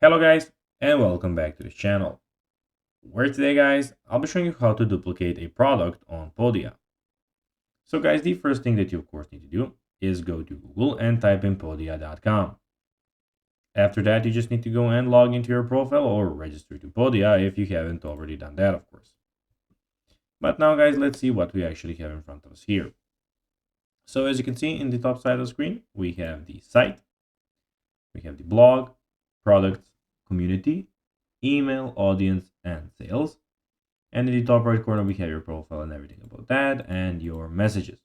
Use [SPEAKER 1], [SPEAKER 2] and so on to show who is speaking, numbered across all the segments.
[SPEAKER 1] Hello guys, and welcome back to the channel, where today guys, I'll be showing you how to duplicate a product on Podia. So guys, the first thing that you of course need to do is go to Google and type in podia.com. After that, you just need to go and log into your profile or register to Podia if you haven't already done that, of course. But now guys, let's see what we actually have in front of us here. So as you can see in the top side of the screen, we have the site, we have the blog, products, community, email, audience, and sales. And in the top right corner, we have your profile and everything about that and your messages.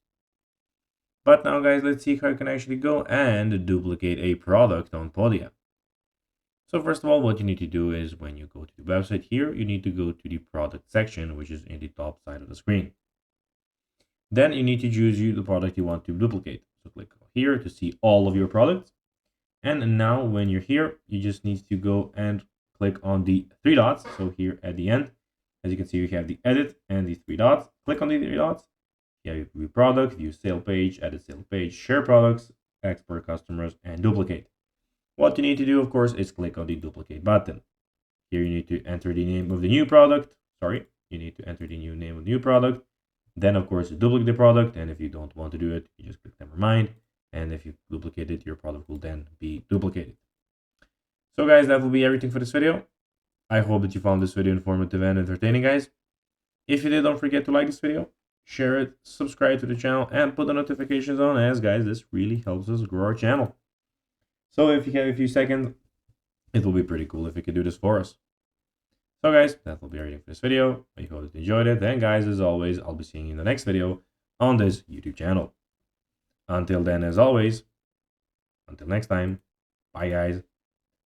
[SPEAKER 1] But now guys, let's see how you can actually go and duplicate a product on Podia. So first of all, what you need to do is when you go to the website here, you need to go to the product section, which is in the top side of the screen. Then you need to choose the product you want to duplicate. So click here to see all of your products. And now when you're here, you just need to go and click on the three dots. So here at the end, as you can see, we have the edit and the three dots. Click on the three dots. You have view product, view sale page, edit sale page, share products, export customers, and duplicate. What you need to do, of course, is click on the duplicate button. Here you need to enter the name of the new product. You need to enter the new name of the new product. Then, of course, duplicate the product. And if you don't want to do it, you just click never mind. And if you duplicate it, your product will then be duplicated. So guys, that will be everything for this video. I hope that you found this video informative and entertaining, guys. If you did, don't forget to like this video, share it, subscribe to the channel, and put the notifications on, as guys, this really helps us grow our channel. So if you have a few seconds, it will be pretty cool if you could do this for us. So guys, that will be everything for this video. I hope that you enjoyed it. And guys, as always, I'll be seeing you in the next video on this YouTube channel. Until then, as always, until next time, bye guys.